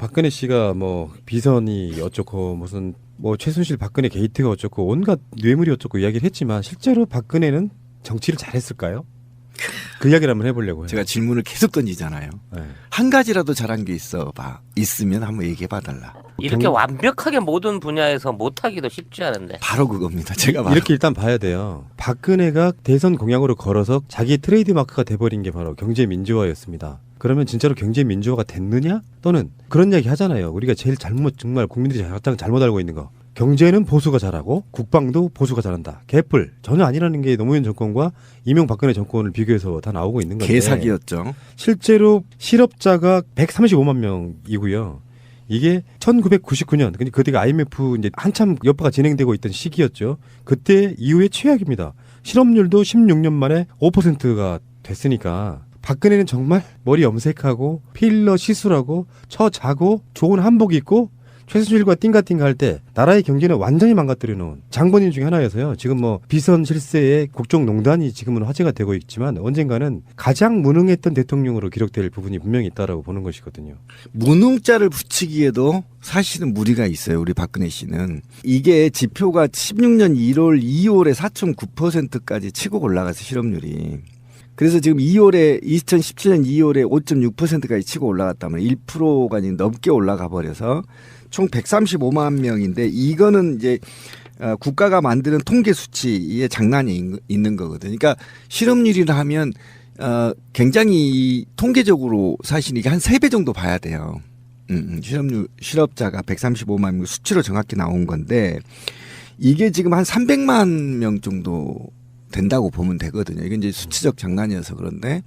박근혜 씨가 뭐 비선이 어쩌고 무슨 뭐 최순실 박근혜 게이트가 어쩌고 온갖 뇌물이 어쩌고 이야기를 했지만 실제로 박근혜는 정치를 잘했을까요? 그 이야기를 한번 해보려고 해요. 제가 질문을 계속 던지잖아요. 네. 한 가지라도 잘한 게 있으면 한번 얘기해 봐달라. 이렇게 완벽하게 모든 분야에서 못하기도 쉽지 않은데. 바로 그겁니다. 제가 바로. 이렇게 일단 봐야 돼요. 박근혜가 대선 공약으로 걸어서 자기 트레이드 마크가 돼버린 게 바로 경제 민주화였습니다. 그러면 진짜로 경제 민주화가 됐느냐? 또는 그런 이야기 하잖아요. 우리가 제일 정말 국민들이 가장 잘못 알고 있는 거. 경제는 보수가 잘하고 국방도 보수가 잘한다. 개뿔. 전혀 아니라는 게 노무현 정권과 이명박근혜 정권을 비교해서 다 나오고 있는 건데. 개사기였죠. 실제로 실업자가 135만 명이고요. 이게 1999년, 그때가 IMF 이제 한참 여파가 진행되고 있던 시기였죠. 그때 이후에 최악입니다. 실업률도 16년 만에 5%가 됐으니까 박근혜는 정말 머리 염색하고 필러 시술하고 처자고 좋은 한복 입고 최순실과 띵가띵가 할 때 나라의 경제는 완전히 망가뜨려 놓은 장본인 중에 하나여서요. 지금 뭐 비선 실세의 국정농단이 지금은 화제가 되고 있지만 언젠가는 가장 무능했던 대통령으로 기록될 부분이 분명히 있다라고 보는 것이거든요. 무능자를 붙이기에도 사실은 무리가 있어요. 우리 박근혜 씨는. 이게 지표가 16년 1월, 2월에 4.9%까지 치고 올라가서 실업률이. 그래서 지금 2017년 2월에 5.6%까지 치고 올라갔다면 1%가 넘게 올라가 버려서 총 135만 명인데 이거는 이제 국가가 만드는 통계 수치의 장난이 있는 거거든요. 그러니까 실업률이라 하면 굉장히 통계적으로 사실 이게 한 3배 정도 봐야 돼요. 실업자가 135만 명 수치로 정확히 나온 건데 이게 지금 한 300만 명 정도 된다고 보면 되거든요. 이게 이제 수치적 장난이어서 그런데,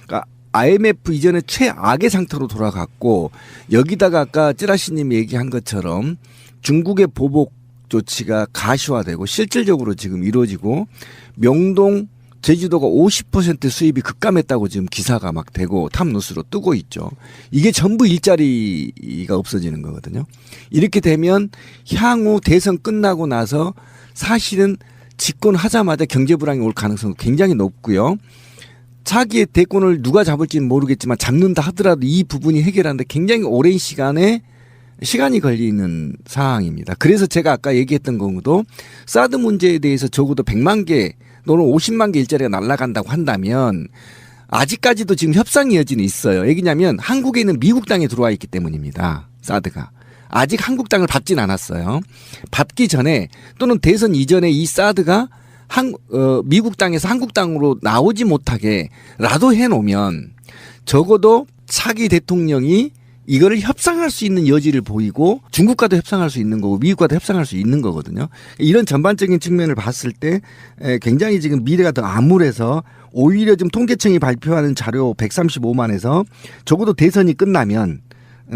그러니까 IMF 이전에 최악의 상태로 돌아갔고 여기다가 아까 찌라시님이 얘기한 것처럼 중국의 보복 조치가 가시화되고 실질적으로 지금 이루어지고 명동, 제주도가 50% 수입이 급감했다고 지금 기사가 막 되고 탑뉴스로 뜨고 있죠. 이게 전부 일자리가 없어지는 거거든요. 이렇게 되면 향후 대선 끝나고 나서 사실은 집권하자마자 경제 불황이 올 가능성은 굉장히 높고요. 차기의 대권을 누가 잡을지는 모르겠지만 잡는다 하더라도 이 부분이 해결하는데 굉장히 오랜 시간이 걸리는 상황입니다. 그래서 제가 아까 얘기했던 경우도 사드 문제에 대해서 적어도 100만 개 또는 50만 개 일자리가 날아간다고 한다면 아직까지도 지금 협상의 여지는 있어요. 왜냐하면 한국에는 미국 땅에 들어와 있기 때문입니다. 사드가. 아직 한국 땅을 받진 않았어요. 받기 전에 또는 대선 이전에 이 사드가 미국 땅에서 한국 땅으로 나오지 못하게라도 해놓으면 적어도 차기 대통령이 이거를 협상할 수 있는 여지를 보이고 중국과도 협상할 수 있는 거고 미국과도 협상할 수 있는 거거든요. 이런 전반적인 측면을 봤을 때 굉장히 지금 미래가 더 암울해서 오히려 지금 통계청이 발표하는 자료 135만에서 적어도 대선이 끝나면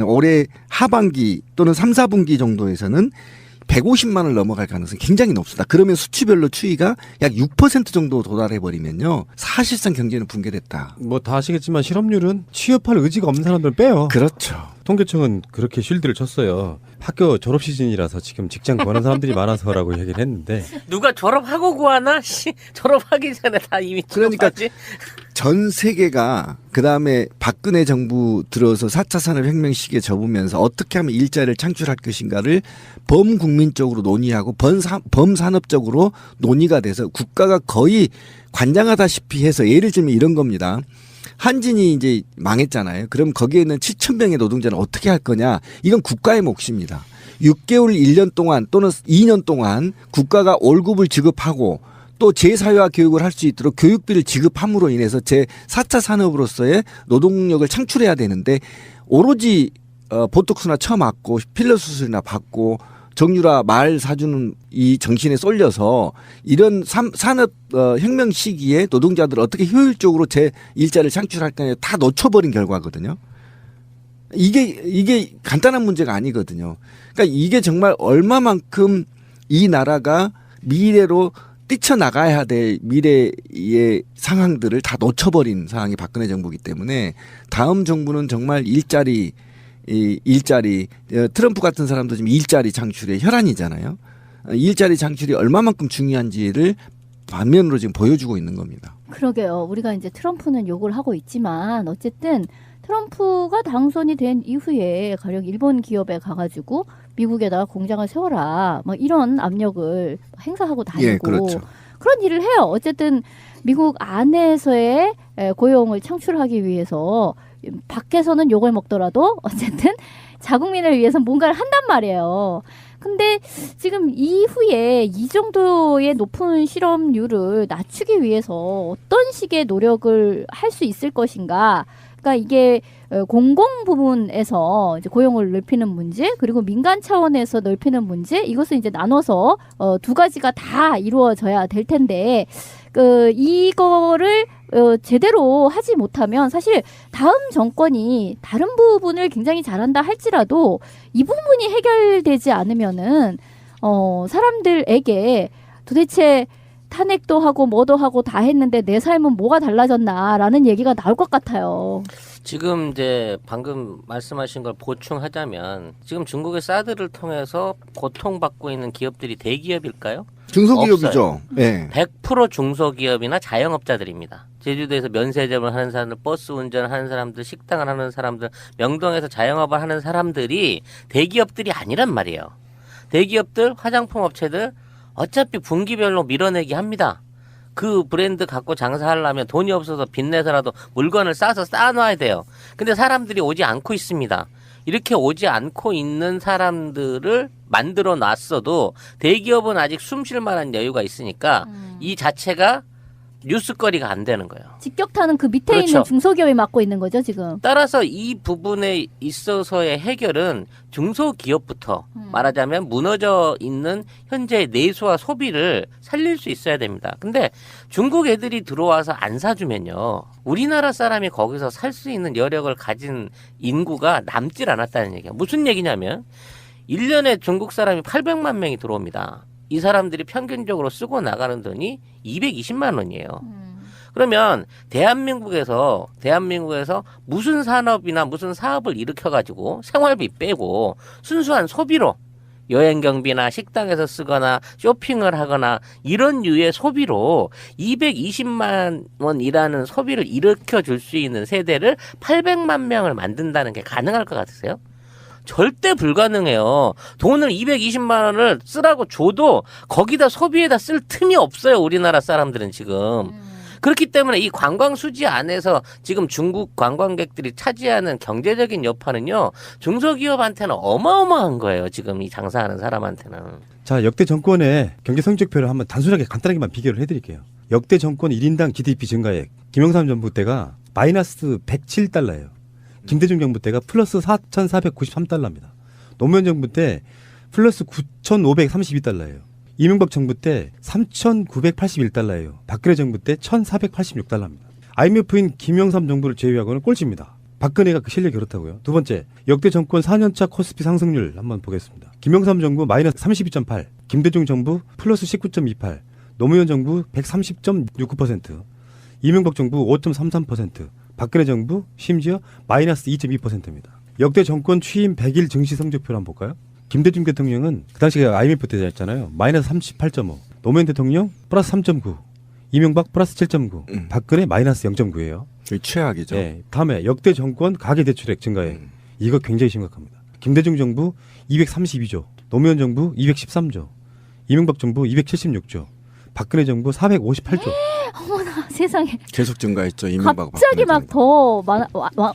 올해 하반기 또는 3, 4분기 정도에서는 150만을 넘어갈 가능성이 굉장히 높습니다. 그러면 수치별로 추이가 약 6% 정도 도달해버리면요. 사실상 경제는 붕괴됐다. 뭐 다 아시겠지만 실업률은 취업할 의지가 없는 사람들을 빼요. 그렇죠. 통계청은 그렇게 쉴드를 쳤어요. 학교 졸업 시즌이라서 지금 직장 구하는 사람들이 많아서라고 얘기를 했는데 누가 졸업하고 구하나? 졸업하기 전에 다 이미 그러니까 취업하지? 전 세계가 그다음에 박근혜 정부 들어서 4차 산업혁명 시기에 접으면서 어떻게 하면 일자리를 창출할 것인가를 범국민적으로 논의하고 범산업적으로 논의가 돼서 국가가 거의 관장하다시피 해서 예를 들면 이런 겁니다. 한진이 이제 망했잖아요. 그럼 거기에 있는 7,000명의 노동자는 어떻게 할 거냐. 이건 국가의 몫입니다. 6개월 1년 동안 또는 2년 동안 국가가 월급을 지급하고 또 재사회화 교육을 할 수 있도록 교육비를 지급함으로 인해서 제4차 산업으로서의 노동력을 창출해야 되는데 오로지 보톡스나 쳐맞고 필러 수술이나 받고 정유라 말 사주는 이 정신에 쏠려서 이런 산업 혁명 시기에 노동자들을 어떻게 효율적으로 제 일자리를 창출할 거냐 다 놓쳐버린 결과거든요. 이게 간단한 문제가 아니거든요. 그러니까 이게 정말 얼마만큼 이 나라가 미래로 뛰쳐나가야 될 미래의 상황들을 다 놓쳐버린 상황이 박근혜 정부이기 때문에 다음 정부는 정말 일자리 트럼프 같은 사람도 지금 일자리 창출의 혈안이잖아요. 일자리 창출이 얼마만큼 중요한지를 반면으로 지금 보여주고 있는 겁니다. 그러게요. 우리가 이제 트럼프는 욕을 하고 있지만 어쨌든 트럼프가 당선이 된 이후에 가령 일본 기업에 가가지고 미국에다가 공장을 세워라 막 이런 압력을 행사하고 다니고 예, 그렇죠. 그런 일을 해요. 어쨌든 미국 안에서의 고용을 창출하기 위해서 밖에서는 욕을 먹더라도 어쨌든 자국민을 위해서 뭔가를 한단 말이에요. 근데 지금 이후에 이 정도의 높은 실업률을 낮추기 위해서 어떤 식의 노력을 할 수 있을 것인가? 그러니까 이게 공공 부문에서 이제 고용을 넓히는 문제, 그리고 민간 차원에서 넓히는 문제, 이것을 이제 나눠서 두 가지가 다 이루어져야 될 텐데 이거를 제대로 하지 못하면 사실 다음 정권이 다른 부분을 굉장히 잘한다 할지라도 이 부분이 해결되지 않으면은 사람들에게 도대체 탄핵도 하고 뭐도 하고 다 했는데 내 삶은 뭐가 달라졌나라는 얘기가 나올 것 같아요. 지금 이제 방금 말씀하신 걸 보충하자면 지금 중국의 사드를 통해서 고통받고 있는 기업들이 대기업일까요? 중소기업이죠. 예. 100% 중소기업이나 자영업자들입니다. 제주도에서 면세점을 하는 사람들, 버스 운전을 하는 사람들, 식당을 하는 사람들, 명동에서 자영업을 하는 사람들이 대기업들이 아니란 말이에요. 대기업들, 화장품 업체들 어차피 분기별로 밀어내기 합니다. 그 브랜드 갖고 장사하려면 돈이 없어서 빚내서라도 물건을 싸서 쌓아놔야 돼요. 근데 사람들이 오지 않고 있습니다. 이렇게 오지 않고 있는 사람들을 만들어 놨어도 대기업은 아직 숨쉴 만한 여유가 있으니까 이 자체가 뉴스거리가 안 되는 거예요. 직격탄은 그 밑에 그렇죠. 있는 중소기업이 맡고 있는 거죠, 지금. 따라서 이 부분에 있어서의 해결은 중소기업부터 말하자면 무너져 있는 현재의 내수와 소비를 살릴 수 있어야 됩니다. 근데 중국 애들이 들어와서 안 사주면요. 우리나라 사람이 거기서 살 수 있는 여력을 가진 인구가 남질 않았다는 얘기예요. 무슨 얘기냐면 1년에 중국 사람이 800만 명이 들어옵니다. 이 사람들이 평균적으로 쓰고 나가는 돈이 220만 원이에요. 그러면 대한민국에서 무슨 산업이나 무슨 사업을 일으켜가지고 생활비 빼고 순수한 소비로 여행 경비나 식당에서 쓰거나 쇼핑을 하거나 이런 류의 소비로 220만 원이라는 소비를 일으켜줄 수 있는 세대를 800만 명을 만든다는 게 가능할 것 같으세요? 절대 불가능해요. 돈을 220만 원을 쓰라고 줘도 거기다 소비에다 쓸 틈이 없어요. 우리나라 사람들은 지금. 그렇기 때문에 이 관광 수지 안에서 지금 중국 관광객들이 차지하는 경제적인 여파는요. 중소기업한테는 어마어마한 거예요. 지금 이 장사하는 사람한테는. 자, 역대 정권의 경제 성적표를 한번 단순하게 간단하게만 비교를 해드릴게요. 역대 정권 1인당 GDP 증가액 김영삼 정부 때가 마이너스 107달러예요. 김대중 정부 때가 플러스 4,493달러입니다. 노무현 정부 때 플러스 9,532달러예요. 이명박 정부 때 3,981달러예요. 박근혜 정부 때 1,486달러입니다. IMF인 김영삼 정부를 제외하고는 꼴찌입니다. 박근혜가 그 실력이 그렇다고요. 두 번째, 역대 정권 4년차 코스피 상승률 한번 보겠습니다. 김영삼 정부 마이너스 32.8, 김대중 정부 플러스 19.28, 노무현 정부 130.69%, 이명박 정부 5.33%, 박근혜 정부 심지어 마이너스 2.2%입니다. 역대 정권 취임 100일 증시 성적표를 한번 볼까요? 김대중 대통령은 그 당시에 IMF 때였잖아요. 마이너스 38.5. 노무현 대통령 플러스 3.9. 이명박 플러스 7.9. 박근혜 마이너스 0.9예요. 최악이죠. 네. 다음에 역대 정권 가계대출액 증가액. 이거 굉장히 심각합니다. 김대중 정부 232조. 노무현 정부 213조. 이명박 정부 276조. 박근혜 정부 458조. 어머나 세상에. 계속 증가했죠. 이명박 갑자기 막 더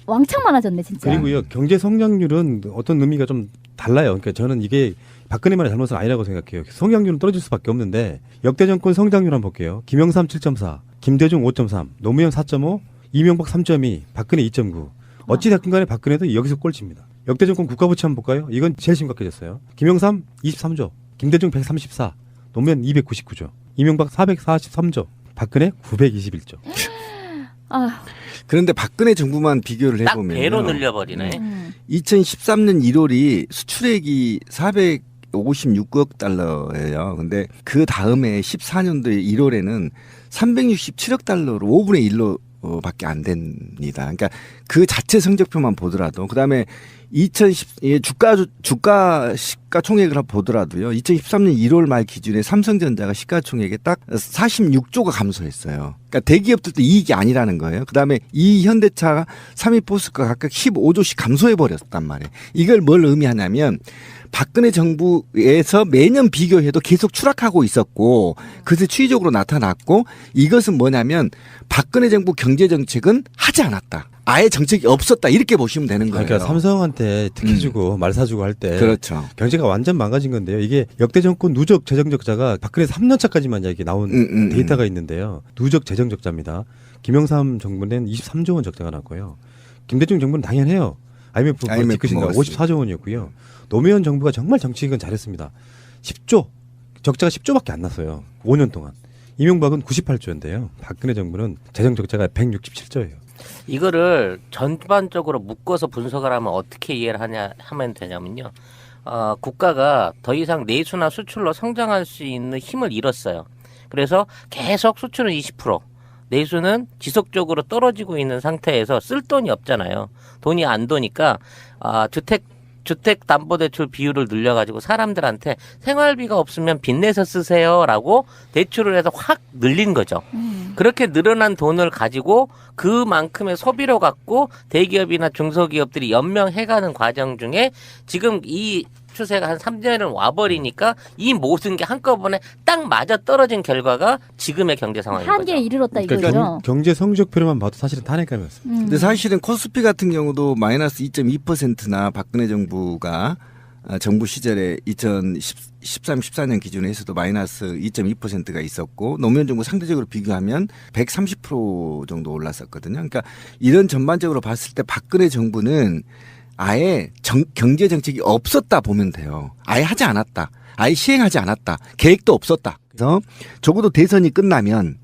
왕창 많아졌네 진짜. 그리고요. 경제 성장률은 어떤 의미가 좀 달라요. 그러니까 저는 이게 박근혜만의 잘못은 아니라고 생각해요. 성장률은 떨어질 수밖에 없는데 역대 정권 성장률 한번 볼게요. 김영삼 7.4, 김대중 5.3, 노무현 4.5, 이명박 3.2, 박근혜 2.9. 어찌됐든 간에 박근혜도 여기서 꼴찌입니다. 역대 정권 국가부채 한번 볼까요? 이건 제일 심각해졌어요. 김영삼 23조, 김대중 134, 노무현 299조, 이명박 443조, 박근혜 921조. 아, 그런데 박근혜 정부만 비교를 딱 해보면 배로 늘려버리네. 2013년 1월이 수출액이 456억 달러예요. 근데 그 다음에 14년도에 1월에는 367억 달러로 5분의 1로 밖에 안 됩니다. 그러니까 그 자체 성적표만 보더라도 그다음에 2010 주가 시가총액을 보더라도요. 2013년 1월 말 기준에 삼성전자가 시가총액에 딱 46조가 감소했어요. 그러니까 대기업들도 이익이 아니라는 거예요. 그다음에 이 현대차가 3위 포스코가 각각 15조씩 감소해 버렸단 말이에요. 이걸 뭘 의미하냐면 박근혜 정부에서 매년 비교해도 계속 추락하고 있었고 그것이 추이적으로 나타났고 이것은 뭐냐면 박근혜 정부 경제정책은 하지 않았다. 아예 정책이 없었다. 이렇게 보시면 되는 거예요. 그러니까 삼성한테 특혜 주고 말 사주고 할 때 그렇죠. 경제가 완전 망가진 건데요. 이게 역대 정권 누적 재정 적자가 박근혜 3년 차까지만 이렇게 나온 데이터가 있는데요. 누적 재정 적자입니다. 김영삼 정부는 23조 원 적자가 났고요. 김대중 정부는 당연해요. IMF 뒤끝인가 54조 원이었고요. 노무현 정부가 정말 정치익은 잘했습니다. 10조 적자가 10조밖에 안 났어요. 5년 동안. 이명박은 98조인데요. 박근혜 정부는 재정 적자가 167조예요. 이거를 전반적으로 묶어서 분석을 하면 어떻게 이해를 하면 되냐면요. 국가가 더 이상 내수나 수출로 성장할 수 있는 힘을 잃었어요. 그래서 계속 수출은 20%, 내수는 지속적으로 떨어지고 있는 상태에서 쓸 돈이 없잖아요. 돈이 안 도니까 주택담보대출 비율을 늘려가지고 사람들한테 생활비가 없으면 빚내서 쓰세요라고 대출을 해서 확 늘린 거죠. 그렇게 늘어난 돈을 가지고 그만큼의 소비로 갖고 대기업이나 중소기업들이 연명해가는 과정 중에 지금 이 추세가 한 3년을 와버리니까 이 모든 게 한꺼번에 딱 맞아 떨어진 결과가 지금의 경제 상황인 거죠. 한계에 이르렀다 이거죠. 그러니까 경제 성적표로만 봐도 사실은 탄핵감이었습니다. 근데 사실은 코스피 같은 경우도 마이너스 2.2%나 박근혜 정부가 정부 시절에 2013, 14년 기준에 해서도 마이너스 2.2%가 있었고 노무현 정부 상대적으로 비교하면 130% 정도 올랐었거든요. 그러니까 이런 전반적으로 봤을 때 박근혜 정부는 아예 경제 정책이 없었다 보면 돼요. 아예 하지 않았다. 아예 시행하지 않았다. 계획도 없었다. 그래서 적어도 대선이 끝나면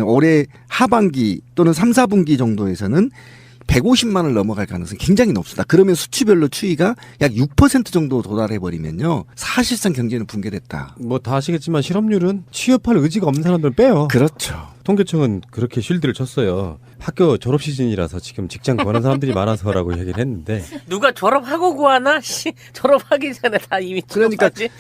올해 하반기 또는 3, 4분기 정도에서는 150만을 넘어갈 가능성이 굉장히 높습니다. 그러면 수치별로 추이가 약 6% 정도 도달해 버리면요. 사실상 경제는 붕괴됐다. 뭐 다 아시겠지만 실업률은 취업할 의지가 없는 사람들은 빼요. 그렇죠. 통계청은 그렇게 쉴드를 쳤어요. 학교 졸업 시즌이라서 지금 직장 구하는 사람들이 많아서라고 얘기를 했는데 누가 졸업하고 구하나? 졸업하기 전에 다 이미 그러니까 취업하지?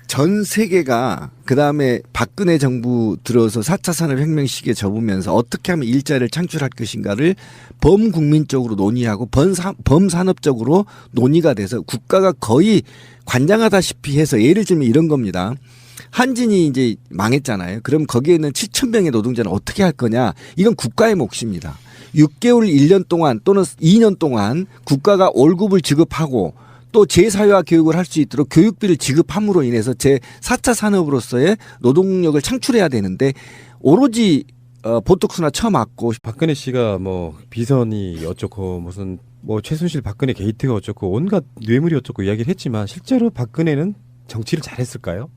전 세계가 그다음에 박근혜 정부 들어서 4차 산업혁명 시기에 접으면서 어떻게 하면 일자리를 창출할 것인가를 범국민적으로 논의하고 범산업적으로 논의가 돼서 국가가 거의 관장하다시피 해서 예를 들면 이런 겁니다. 한진이 이제 망했잖아요. 그럼 거기에 있는 7,000명의 노동자는 어떻게 할 거냐. 이건 국가의 몫입니다. 6개월 1년 동안 또는 2년 동안 국가가 월급을 지급하고 또 재사회화 교육을 할 수 있도록 교육비를 지급함으로 인해서 제4차 산업으로서의 노동력을 창출해야 되는데 오로지 보톡스나 쳐맞고 박근혜 씨가 뭐 비선이 어쩌고 무슨 뭐 최순실 박근혜 게이트가 어쩌고 온갖 뇌물이 어쩌고 이야기를 했지만 실제로 박근혜는 정치를 잘했을까요?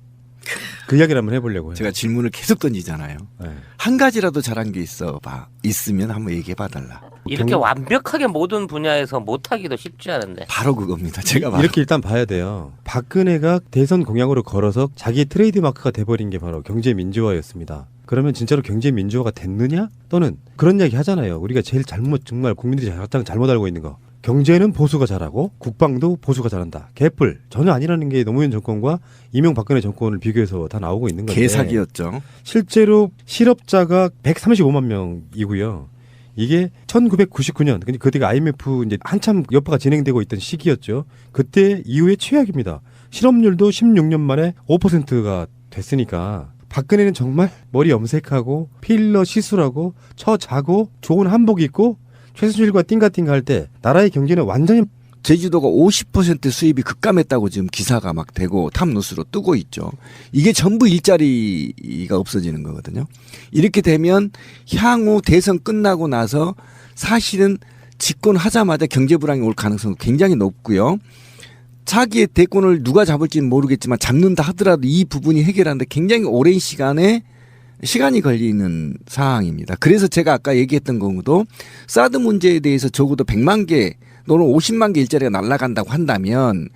그 이야기를 한번 해보려고 해요. 제가 질문을 계속 던지잖아요. 네. 한 가지라도 잘한 게 있으면 한번 얘기해 봐달라. 이렇게 완벽하게 모든 분야에서 못하기도 쉽지 않은데. 바로 그겁니다. 제가 바로. 이렇게 일단 봐야 돼요. 박근혜가 대선 공약으로 걸어서 자기의 트레이드 마크가 돼버린 게 바로 경제 민주화였습니다. 그러면 진짜로 경제 민주화가 됐느냐? 또는 그런 이야기 하잖아요. 우리가 제일 정말 국민들이 가장 잘못 알고 있는 거. 경제는 보수가 잘하고 국방도 보수가 잘한다. 개뿔 전혀 아니라는 게 노무현 정권과 이명박근혜 정권을 비교해서 다 나오고 있는 건데. 개사기였죠. 실제로 실업자가 135만 명이고요. 이게 1999년, 그때가 IMF 이제 한참 여파가 진행되고 있던 시기였죠. 그때 이후에 최악입니다. 실업률도 16년 만에 5%가 됐으니까 박근혜는 정말 머리 염색하고 필러 시술하고 처자고 좋은 한복 입고 최순실과 띵가띵가 할 때 나라의 경제는 완전히 제주도가 50% 수입이 급감했다고 지금 기사가 막 되고 탑뉴스로 뜨고 있죠. 이게 전부 일자리가 없어지는 거거든요. 이렇게 되면 향후 대선 끝나고 나서 사실은 집권하자마자 경제 불황이 올 가능성이 굉장히 높고요. 차기의 대권을 누가 잡을지는 모르겠지만 잡는다 하더라도 이 부분이 해결하는데 굉장히 오랜 시간이 걸리는 상황입니다. 그래서 제가 아까 얘기했던 경우도 사드 문제에 대해서 적어도 100만 개 또는 50만 개 일자리가 날아간다고 한다면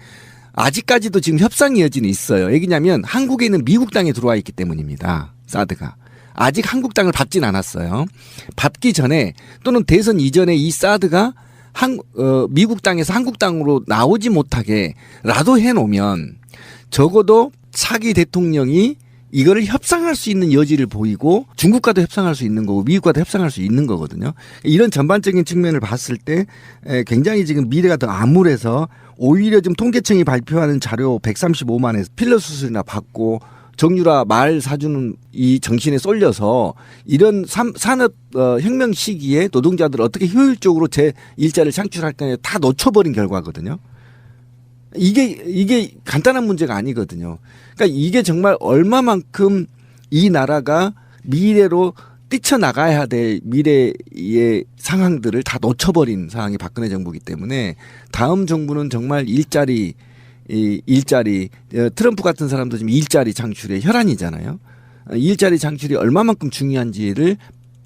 아직까지도 지금 협상의 여지는 있어요. 왜냐하면 한국에는 미국 땅에 들어와 있기 때문입니다. 사드가. 아직 한국 땅을 밟진 않았어요. 밟기 전에 또는 대선 이전에 이 사드가 미국 땅에서 한국 땅으로 나오지 못하게라도 해놓으면 적어도 차기 대통령이 이거를 협상할 수 있는 여지를 보이고 중국과도 협상할 수 있는 거고 미국과도 협상할 수 있는 거거든요. 이런 전반적인 측면을 봤을 때 굉장히 지금 미래가 더 암울해서 오히려 지금 통계청이 발표하는 자료 135만에서 필러 수술이나 받고 정유라 말 사주는 이 정신에 쏠려서 이런 산업 혁명 시기에 노동자들 어떻게 효율적으로 제 일자리를 창출할 거냐 다 놓쳐버린 결과거든요. 이게 간단한 문제가 아니거든요. 그러니까 이게 정말 얼마만큼 이 나라가 미래로 뛰쳐나가야 될 미래의 상황들을 다 놓쳐버린 상황이 박근혜 정부이기 때문에 다음 정부는 정말 일자리 트럼프 같은 사람도 지금 일자리 창출의 혈안이잖아요. 일자리 창출이 얼마만큼 중요한지를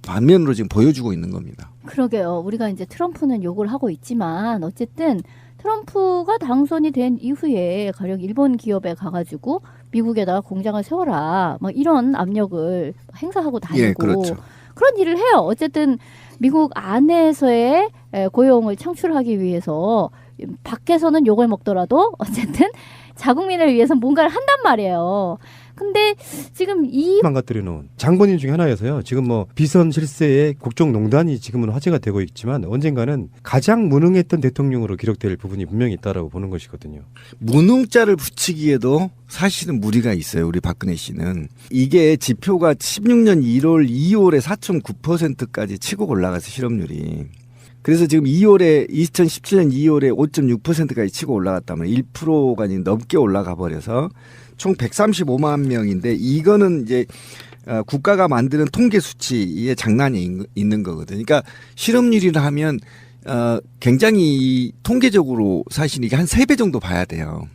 반면으로 지금 보여주고 있는 겁니다. 그러게요. 우리가 이제 트럼프는 욕을 하고 있지만 어쨌든 트럼프가 당선이 된 이후에 가령 일본 기업에 가가지고 미국에다가 공장을 세워라 막 이런 압력을 행사하고 다니고 예, 그렇죠. 그런 일을 해요. 어쨌든 미국 안에서의 고용을 창출하기 위해서 밖에서는 욕을 먹더라도 어쨌든 자국민을 위해서 뭔가를 한단 말이에요. 근데 지금 망가뜨려 놓은 장본인 중에 하나여서요. 지금 뭐 비선 실세의 국정농단이 지금은 화제가 되고 있지만 언젠가는 가장 무능했던 대통령으로 기록될 부분이 분명히 있다라고 보는 것이거든요. 무능자를 붙이기에도 사실은 무리가 있어요. 우리 박근혜 씨는. 이게 지표가 16년 1월, 2월에 4.9%까지 치고 올라가서 실업률이. 그래서 지금 2017년 2월에 5.6%까지 치고 올라갔다면 1%가 넘게 올라가 버려서 총 135만 명인데 이거는 이제 국가가 만드는 통계 수치의 장난이 있는 거거든요. 그러니까 실업률이라 하면 굉장히 통계적으로 사실 이게 한 3배 정도 봐야 돼요.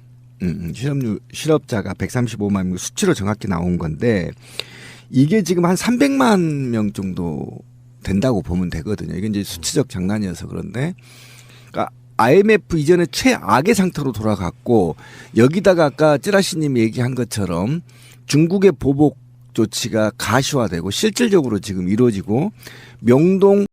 실업자가 135만 명 수치로 정확히 나온 건데 이게 지금 한 300만 명 정도 된다고 보면 되거든요. 이게 이제 수치적 장난이어서 그런데 그러니까 IMF 이전에 최악의 상태로 돌아갔고 여기다가 아까 찌라시님이 얘기한 것처럼 중국의 보복 조치가 가시화되고 실질적으로 지금 이루어지고 명동